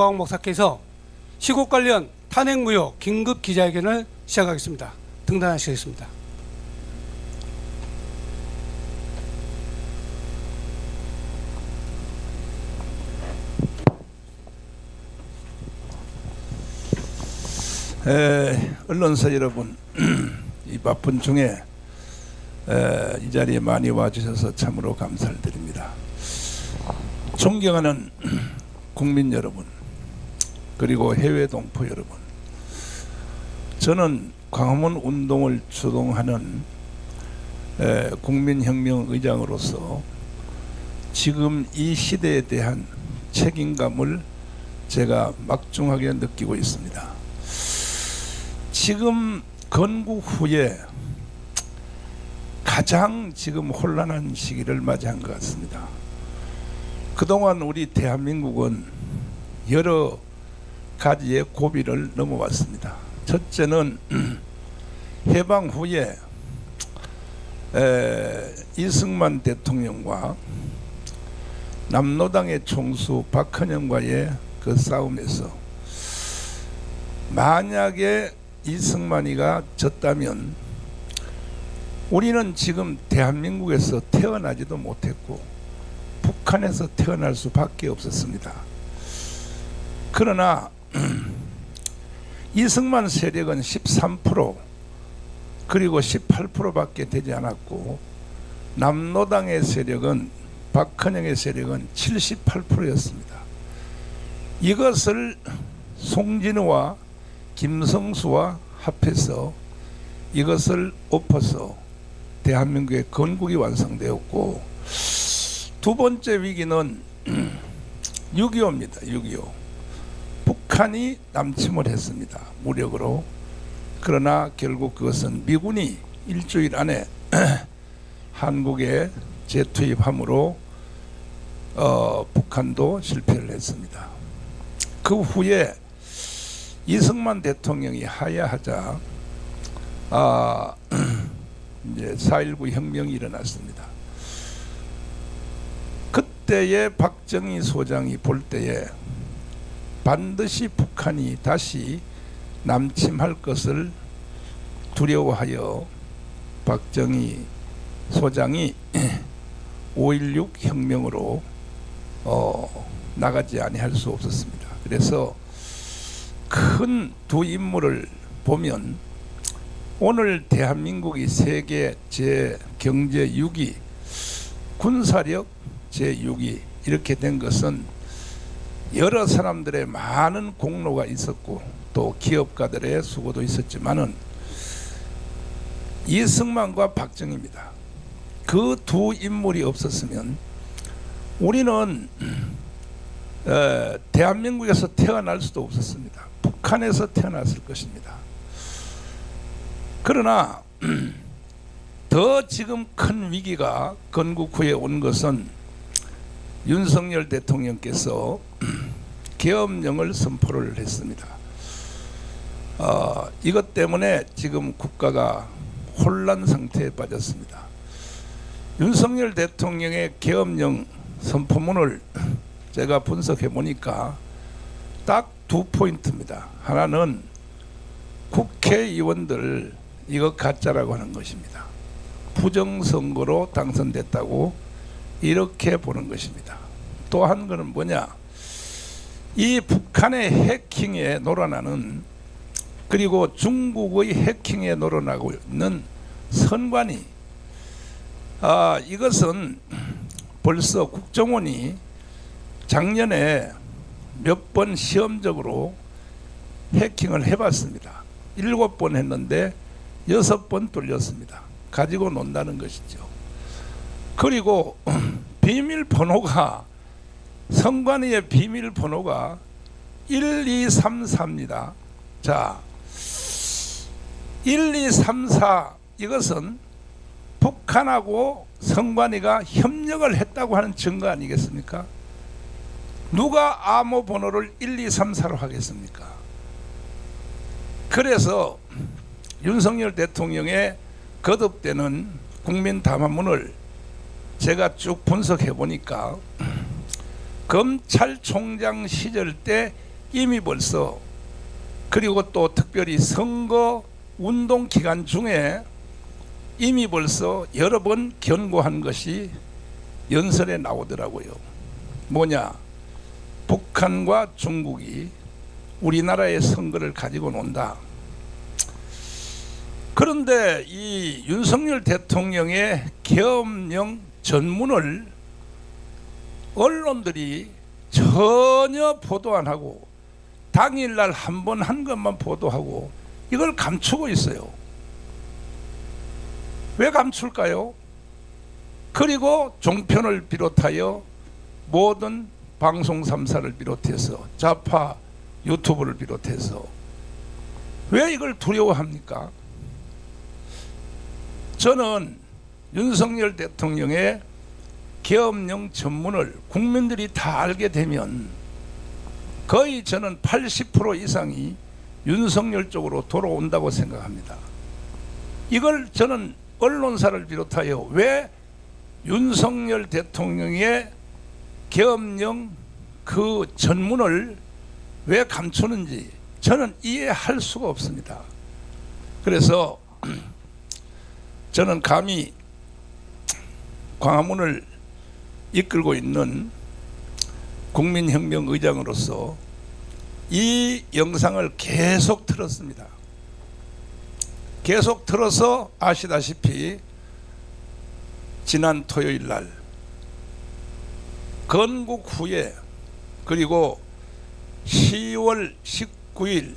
정광훈 목사께서 시국 관련 탄핵 무효 긴급 기자회견을 시작하겠습니다. 등단하시겠습니다. 언론사 여러분, 이 바쁜 중에 이 자리에 많이 와주셔서 참으로 감사를 드립니다. 존경하는 국민 여러분, 그리고 해외 동포 여러분, 저는 광화문 운동을 주동하는 국민혁명의장으로서 지금 이 시대에 대한 책임감을 제가 막중하게 느끼고 있습니다. 지금 건국 후에 가장 지금 혼란한 시기를 맞이한 것 같습니다. 그동안 우리 대한민국은 여러 가지의 고비를 넘어왔습니다. 첫째는 해방 후에 이승만 대통령과 남로당의 총수 박헌영과의 그 싸움에서 만약에 이승만이가 졌다면 우리는 지금 대한민국에서 태어나지도 못했고 북한에서 태어날 수밖에 없었습니다. 그러나 이승만 세력은 13% 그리고 18%밖에 되지 않았고 남로당의 세력은 박헌영의 세력은 78%였습니다. 이것을 송진우와 김성수와 합해서 이것을 엎어서 대한민국의 건국이 완성되었고, 두 번째 위기는 6.25입니다. 6.25. 북한이 남침을 했습니다. 무력으로. 그러나 결국 그것은 미군이 일주일 안에 한국에 재투입함으로 북한도 실패를 했습니다. 그 후에 이승만 대통령이 하야하자 이제 4.19 혁명이 일어났습니다. 그때의 박정희 소장이 볼 때에 반드시 북한이 다시 남침할 것을 두려워하여 박정희 소장이 5.16 혁명으로 나가지 아니할 수 없었습니다. 그래서 큰 두 인물을 보면 오늘 대한민국이 세계 제경제 6위, 군사력 제6위 이렇게 된 것은 여러 사람들의 많은 공로가 있었고 또 기업가들의 수고도 있었지만은 이승만과 박정희입니다. 그 두 인물이 없었으면 우리는 대한민국에서 태어날 수도 없었습니다. 북한에서 태어났을 것입니다. 그러나 더 지금 큰 위기가 건국 후에 온 것은 윤석열 대통령께서 계엄령을 선포를 했습니다. 이것 때문에 지금 국가가 혼란 상태에 빠졌습니다. 윤석열 대통령의 계엄령 선포문을 제가 분석해 보니까 딱 두 포인트입니다. 하나는 국회의원들 이거 가짜라고 하는 것입니다. 부정선거로 당선됐다고 이렇게 보는 것입니다. 또 한 거는 뭐냐, 이 북한의 해킹에 놀아나는, 그리고 중국의 해킹에 놀아나고 있는 선관위, 이것은 벌써 국정원이 작년에 몇 번 시험적으로 해킹을 해봤습니다. 7번 했는데 6번 뚫렸습니다. 가지고 논다는 것이죠. 그리고 비밀번호가, 선관위의 비밀번호가 1234입니다. 자, 1234 이것은 북한하고 선관위가 협력을 했다고 하는 증거 아니겠습니까? 누가 암호 번호를 1234로 하겠습니까? 그래서 윤석열 대통령의 거듭되는 국민 담화문을 제가 쭉 분석해 보니까 검찰총장 시절 때 이미 벌써, 그리고 또 특별히 선거 운동 기간 중에 이미 벌써 여러 번 경고한 것이 연설에 나오더라고요. 뭐냐? 북한과 중국이 우리나라의 선거를 가지고 논다. 그런데 이 윤석열 대통령의 계엄령 전문을 언론들이 전혀 보도 안 하고 당일날 한 번 한 것만 보도하고 이걸 감추고 있어요. 왜 감출까요? 그리고 종편을 비롯하여 모든 방송 3사를 비롯해서 좌파 유튜브를 비롯해서 왜 이걸 두려워합니까? 저는 윤석열 대통령의 계엄령 전문을 국민들이 다 알게 되면 거의 저는 80% 이상이 윤석열 쪽으로 돌아온다고 생각합니다. 이걸 저는 언론사를 비롯하여 왜 윤석열 대통령의 계엄령 그 전문을 왜 감추는지 저는 이해할 수가 없습니다. 그래서 저는 감히 광화문을 이끌고 있는 국민혁명 의장으로서 이 영상을 계속 틀었습니다. 계속 틀어서 아시다시피 지난 토요일 날 건국 후에 그리고 10월 19일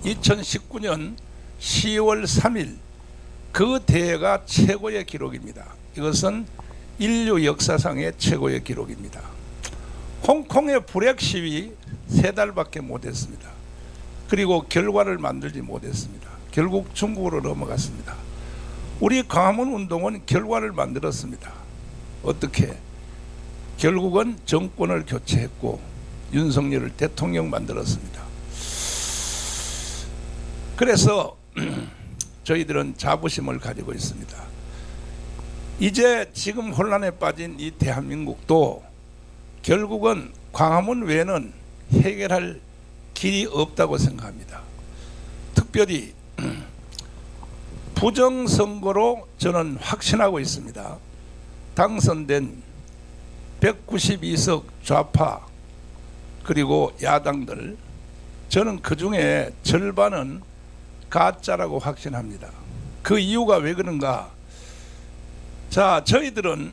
2019년 10월 3일 그 대회가 최고의 기록입니다. 이것은 인류 역사상의 최고의 기록입니다. 홍콩의 불역 시위 3달밖에 못했습니다. 그리고 결과를 만들지 못했습니다. 결국 중국으로 넘어갔습니다. 우리 광화문 운동은 결과를 만들었습니다. 어떻게? 결국은 정권을 교체했고 윤석열을 대통령 만들었습니다. 그래서 저희들은 자부심을 가지고 있습니다. 이제 지금 혼란에 빠진 이 대한민국도 결국은 광화문 외에는 해결할 길이 없다고 생각합니다. 특별히 부정선거로 저는 확신하고 있습니다. 당선된 192석 좌파 그리고 야당들, 저는 그 중에 절반은 가짜라고 확신합니다. 그 이유가 왜 그런가? 자, 저희들은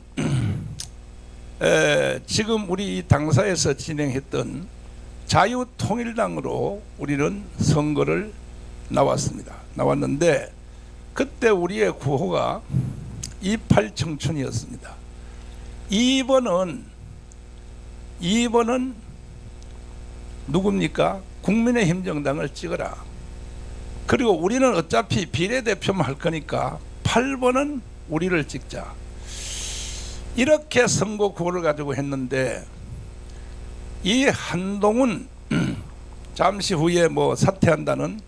지금 우리 당사에서 진행했던 자유통일당으로 우리는 선거를 나왔는데 그때 우리의 구호가 28 청춘이었습니다. 2번은 누굽니까? 국민의힘 정당을 찍어라. 그리고 우리는 어차피 비례대표만 할 거니까 8번은 우리를 찍자. 이렇게 선거 구호를 가지고 했는데 이 한동훈 잠시 후에 뭐 사퇴한다는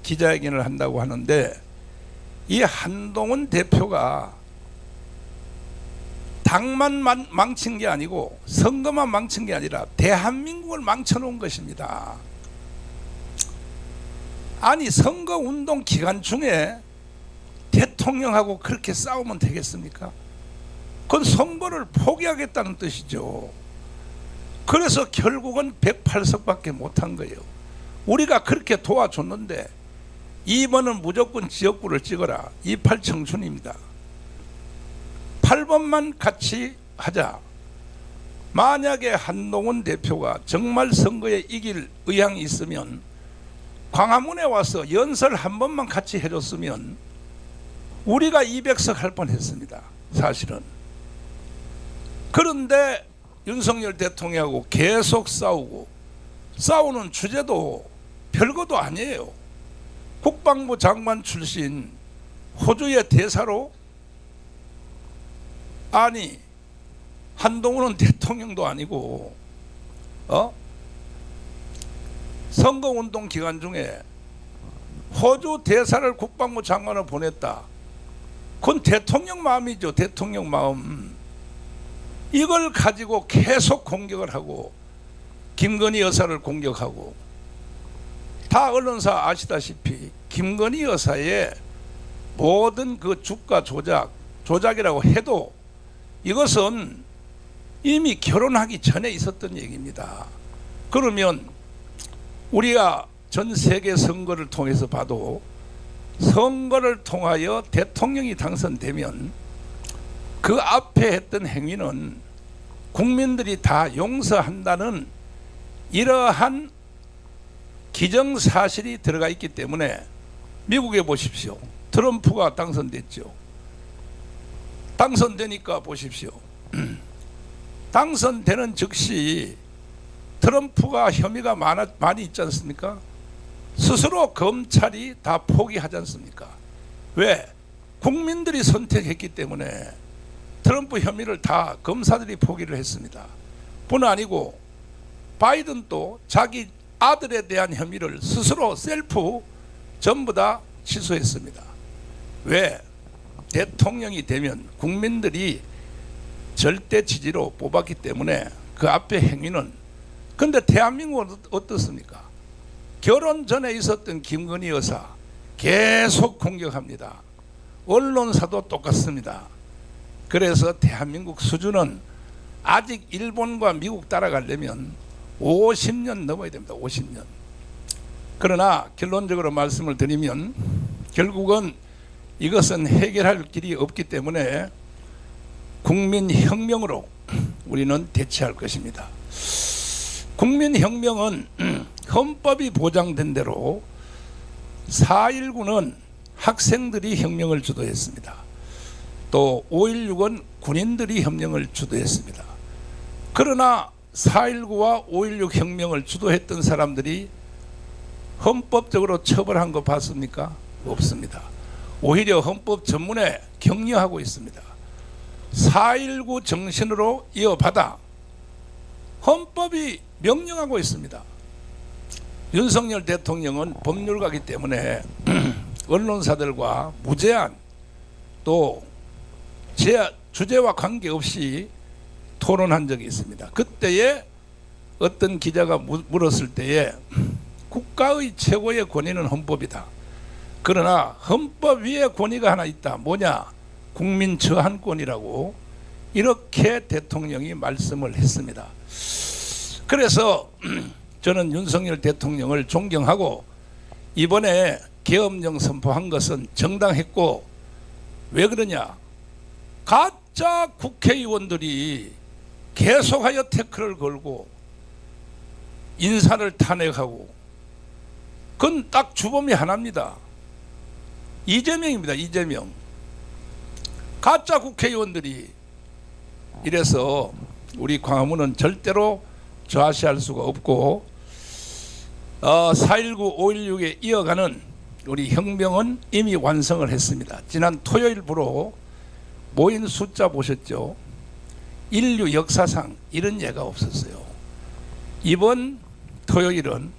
기자회견을 한다고 하는데 이 한동훈 대표가 당만 망친 게 아니고 선거만 망친 게 아니라 대한민국을 망쳐놓은 것입니다. 아니 선거운동 기간 중에 대통령하고 그렇게 싸우면 되겠습니까? 그건 선거를 포기하겠다는 뜻이죠. 그래서 결국은 108석밖에 못한 거예요. 우리가 그렇게 도와줬는데 2번은 무조건 지역구를 찍어라. 28 청춘입니다. 8번만 같이 하자. 만약에 한동훈 대표가 정말 선거에 이길 의향이 있으면 광화문에 와서 연설 한 번만 같이 해줬으면 우리가 200석 할 뻔했습니다. 사실은. 그런데 윤석열 대통령하고 계속 싸우고 싸우는 주제도 별것도 아니에요. 국방부 장관 출신 호주의 대사로 아니 한동훈은 대통령도 아니고 선거운동 기간 중에 호주 대사를 국방부 장관을 보냈다. 그건 대통령 마음이죠. 대통령 마음. 이걸 가지고 계속 공격을 하고 김건희 여사를 공격하고, 다 언론사 아시다시피 김건희 여사의 모든 그 주가 조작이라고 해도 이것은 이미 결혼하기 전에 있었던 얘기입니다. 그러면 우리가 전 세계 선거를 통해서 봐도 선거를 통하여 대통령이 당선되면 그 앞에 했던 행위는 국민들이 다 용서한다는 이러한 기정사실이 들어가 있기 때문에 미국에 보십시오. 트럼프가 당선됐죠. 당선되니까 보십시오. 당선되는 즉시 트럼프가 혐의가 많이 있지 않습니까? 스스로 검찰이 다 포기하지 않습니까? 왜? 국민들이 선택했기 때문에 트럼프 혐의를 다 검사들이 포기를 했습니다. 뿐 아니고 바이든도 자기 아들에 대한 혐의를 스스로 셀프 전부 다 취소했습니다. 왜? 대통령이 되면 국민들이 절대 지지로 뽑았기 때문에 그 앞에 행위는. 근데 대한민국은 어떻습니까? 결혼 전에 있었던 김건희 여사 계속 공격합니다. 언론사도 똑같습니다. 그래서 대한민국 수준은 아직 일본과 미국 따라가려면 50년 넘어야 됩니다. 50년. 그러나 결론적으로 말씀을 드리면 결국은 이것은 해결할 길이 없기 때문에 국민혁명으로 우리는 대처할 것입니다. 국민혁명은 헌법이 보장된 대로 4.19는 학생들이 혁명을 주도했습니다. 또 5.16은 군인들이 혁명을 주도했습니다. 그러나 4.19와 5.16 혁명을 주도했던 사람들이 헌법적으로 처벌한 거 봤습니까? 없습니다. 오히려 헌법 전문에 격려하고 있습니다. 4.19 정신으로 이어받아 헌법이 명령하고 있습니다. 윤석열 대통령은 법률가이기 때문에 언론사들과 무제한 또 주제와 관계없이 토론한 적이 있습니다. 그때에 어떤 기자가 물었을 때에 국가의 최고의 권위는 헌법이다. 그러나 헌법 위에 권위가 하나 있다. 뭐냐? 국민 저항권이라고 이렇게 대통령이 말씀을 했습니다. 그래서 저는 윤석열 대통령을 존경하고 이번에 계엄령 선포한 것은 정당했고, 왜 그러냐? 가짜 국회의원들이 계속하여 태클을 걸고 인사를 탄핵하고, 그건 딱 주범이 하나입니다. 이재명입니다. 이재명. 가짜 국회의원들이. 이래서 우리 광화문은 절대로 좌시할 수가 없고 4.19, 5.16에 이어가는 우리 혁명은 이미 완성을 했습니다. 지난 토요일부로 모인 숫자 보셨죠? 인류 역사상 이런 예가 없었어요. 이번 토요일은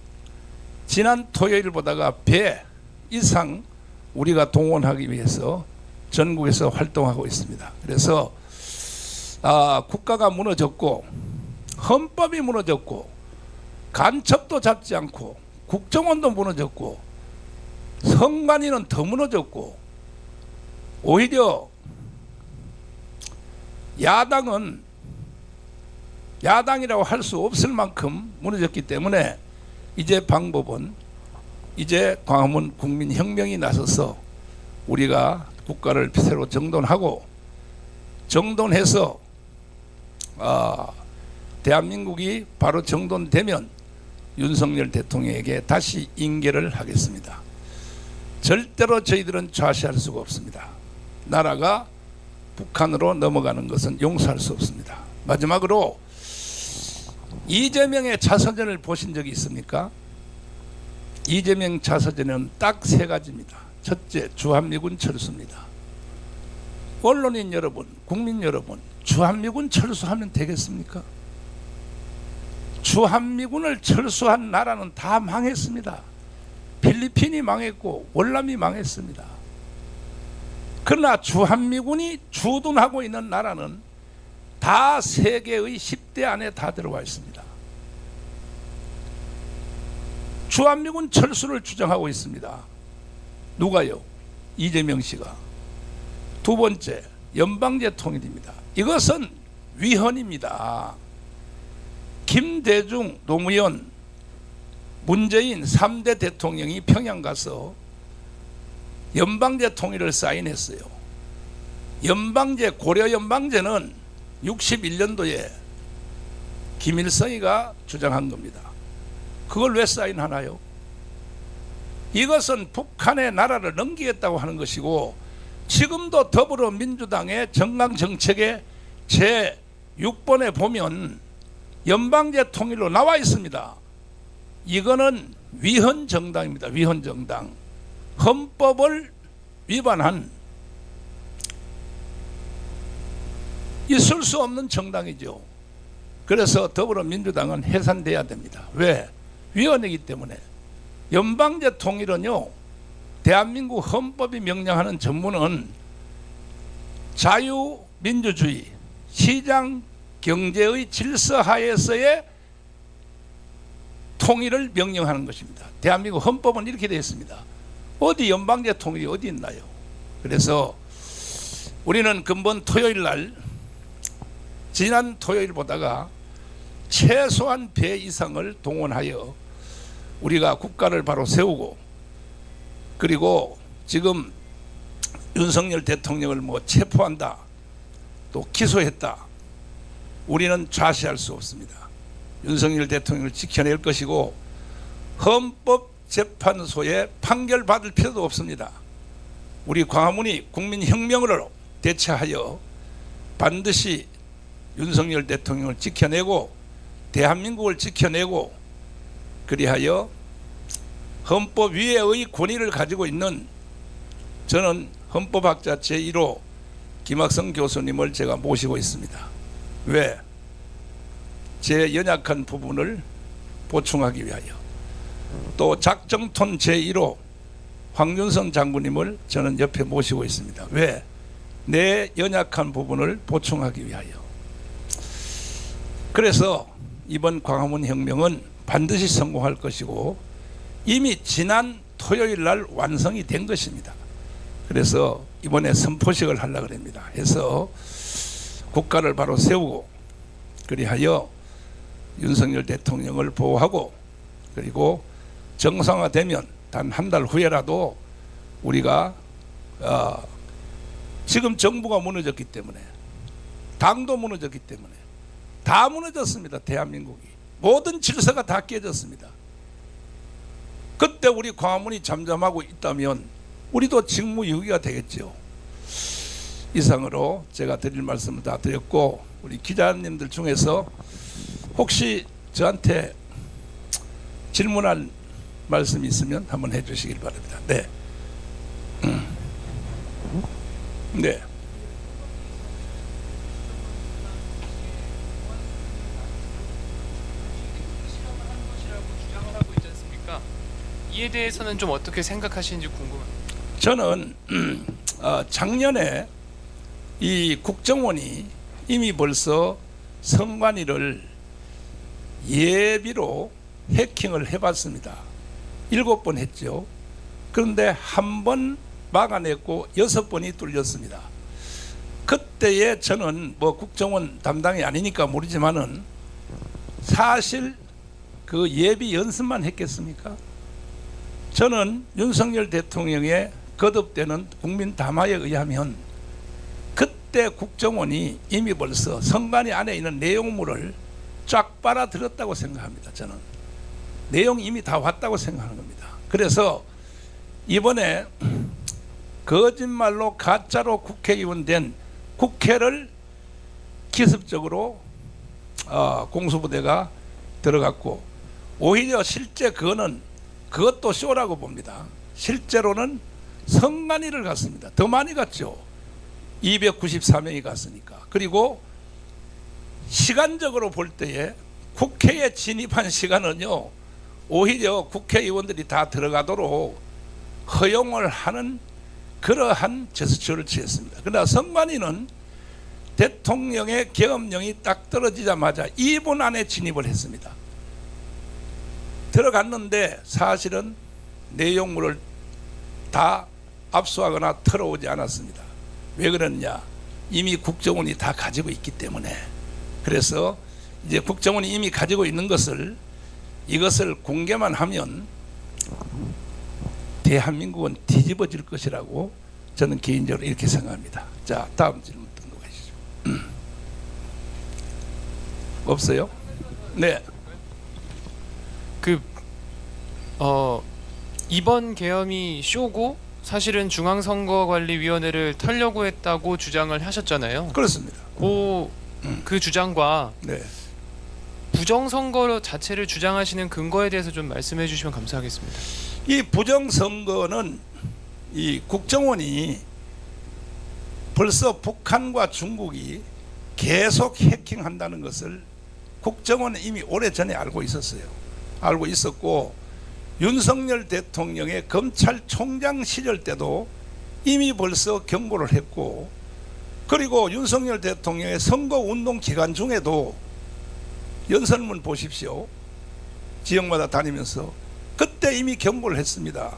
지난 토요일보다가 배 이상 우리가 동원하기 위해서 전국에서 활동하고 있습니다. 그래서 국가가 무너졌고 헌법이 무너졌고 간첩도 잡지 않고 국정원도 무너졌고 선관위는 더 무너졌고, 오히려 야당은 야당이라고 할 수 없을 만큼 무너졌기 때문에 이제 방법은 이제 광화문 국민혁명이 나서서 우리가 국가를 새로 정돈하고 정돈해서 대한민국이 바로 정돈되면 윤석열 대통령에게 다시 인계를 하겠습니다. 절대로 저희들은 좌시할 수가 없습니다. 나라가 북한으로 넘어가는 것은 용서할 수 없습니다. 마지막으로 이재명의 자서전을 보신 적이 있습니까? 이재명 자서전은 딱 세 가지입니다. 첫째, 주한미군 철수입니다. 언론인 여러분, 국민 여러분, 주한미군 철수하면 되겠습니까? 주한미군을 철수한 나라는 다 망했습니다. 필리핀이 망했고 월남이 망했습니다. 그러나 주한미군이 주둔하고 있는 나라는 다 세계의 10대 안에 다 들어와 있습니다. 주한미군 철수를 주장하고 있습니다. 누가요? 이재명 씨가. 두 번째, 연방제 통일입니다. 이것은 위헌입니다. 김대중, 노무현, 문재인 3대 대통령이 평양 가서 연방제 통일을 사인했어요. 연방제, 고려 연방제는 61년도에 김일성이가 주장한 겁니다. 그걸 왜 사인하나요? 이것은 북한의 나라를 넘기겠다고 하는 것이고, 지금도 더불어민주당의 정강정책의 제6번에 보면 연방제 통일로 나와 있습니다. 이거는 위헌 정당입니다. 위헌 정당. 헌법을 위반한 있을 수 없는 정당이죠. 그래서 더불어민주당은 해산돼야 됩니다. 왜? 위헌이기 때문에. 연방제 통일은요, 대한민국 헌법이 명령하는 전문은 자유민주주의, 시장 경제의 질서 하에서의 통일을 명령하는 것입니다. 대한민국 헌법은 이렇게 되어 있습니다. 어디 연방제 통일이 어디 있나요? 그래서 우리는 근본 토요일 날, 지난 토요일 보다가 최소한 배 이상을 동원하여 우리가 국가를 바로 세우고, 그리고 지금 윤석열 대통령을 체포한다, 또 기소했다. 우리는 좌시할 수 없습니다. 윤석열 대통령을 지켜낼 것이고, 헌법재판소에 판결받을 필요도 없습니다. 우리 광화문이 국민혁명으로 대처하여 반드시 윤석열 대통령을 지켜내고 대한민국을 지켜내고, 그리하여 헌법 위에의 권위를 가지고 있는, 저는 헌법학자 제1호 김학성 교수님을 제가 모시고 있습니다. 왜? 제 연약한 부분을 보충하기 위하여. 또 작정톤 제1호 황윤선 장군님을 저는 옆에 모시고 있습니다. 왜? 내 연약한 부분을 보충하기 위하여. 그래서 이번 광화문 혁명은 반드시 성공할 것이고, 이미 지난 토요일 날 완성이 된 것입니다. 그래서 이번에 선포식을 하려고 합니다. 해서 국가를 바로 세우고, 그리하여 윤석열 대통령을 보호하고, 그리고 정상화되면 단 한 달 후에라도 우리가 지금 정부가 무너졌기 때문에, 당도 무너졌기 때문에, 다 무너졌습니다. 대한민국이 모든 질서가 다 깨졌습니다. 그때 우리 광화문이 잠잠하고 있다면 우리도 직무유기가 되겠죠. 이상으로 제가 드릴 말씀을 다 드렸고, 우리 기자님들 중에서 혹시 저한테 질문할 말씀이 있으면 한번 해주시길 바랍니다. 네. 네. 이에 대해서는 좀 어떻게 생각하시는지 궁금합니다. 저는 작년에 이 국정원이 이미 벌써 선관위를 예비로 해킹을 해봤습니다. 7번 했죠. 그런데 한 번 막아냈고 6번이 뚫렸습니다. 그때에 저는 국정원 담당이 아니니까 모르지만은, 사실 그 예비 연습만 했겠습니까? 저는 윤석열 대통령의 거듭되는 국민 담화에 의하면 그때 국정원이 이미 벌써 선관위 안에 있는 내용물을 쫙 빨아들였다고 생각합니다. 저는 내용이 이미 다 왔다고 생각하는 겁니다. 그래서 이번에 거짓말로 가짜로 국회의원 된 국회를 기습적으로 공수부대가 들어갔고, 오히려 실제 그것도 쇼라고 봅니다. 실제로는 선관위를 갔습니다. 더 많이 갔죠. 294명이 갔으니까. 그리고 시간적으로 볼 때에 국회에 진입한 시간은요, 오히려 국회의원들이 다 들어가도록 허용을 하는 그러한 제스처를 취했습니다. 그러나 선관위는 대통령의 계엄령이 딱 떨어지자마자 2분 안에 진입을 했습니다. 들어갔는데 사실은 내용물을 다 압수하거나 털어오지 않았습니다. 왜 그러냐? 이미 국정원이 다 가지고 있기 때문에. 그래서 이제 국정원이 이미 가지고 있는 것을 이것을 공개만 하면 대한민국은 뒤집어질 것이라고 저는 개인적으로 이렇게 생각합니다. 자, 다음 질문 등록하시죠. 없어요? 네. 이번 계엄이 쇼고 사실은 중앙선거관리위원회를 털려고 했다고 주장을 하셨잖아요. 그렇습니다. 그 주장과 네. 부정선거 자체를 주장하시는 근거에 대해서 좀 말씀해 주시면 감사하겠습니다. 이 부정선거는 이 국정원이 벌써 북한과 중국이 계속 해킹한다는 것을 국정원은 이미 오래전에 알고 있었어요. 알고 있었고 윤석열 대통령의 검찰총장 시절 때도 이미 벌써 경고를 했고, 그리고 윤석열 대통령의 선거운동 기간 중에도 연설문 보십시오. 지역마다 다니면서 그때 이미 경고를 했습니다.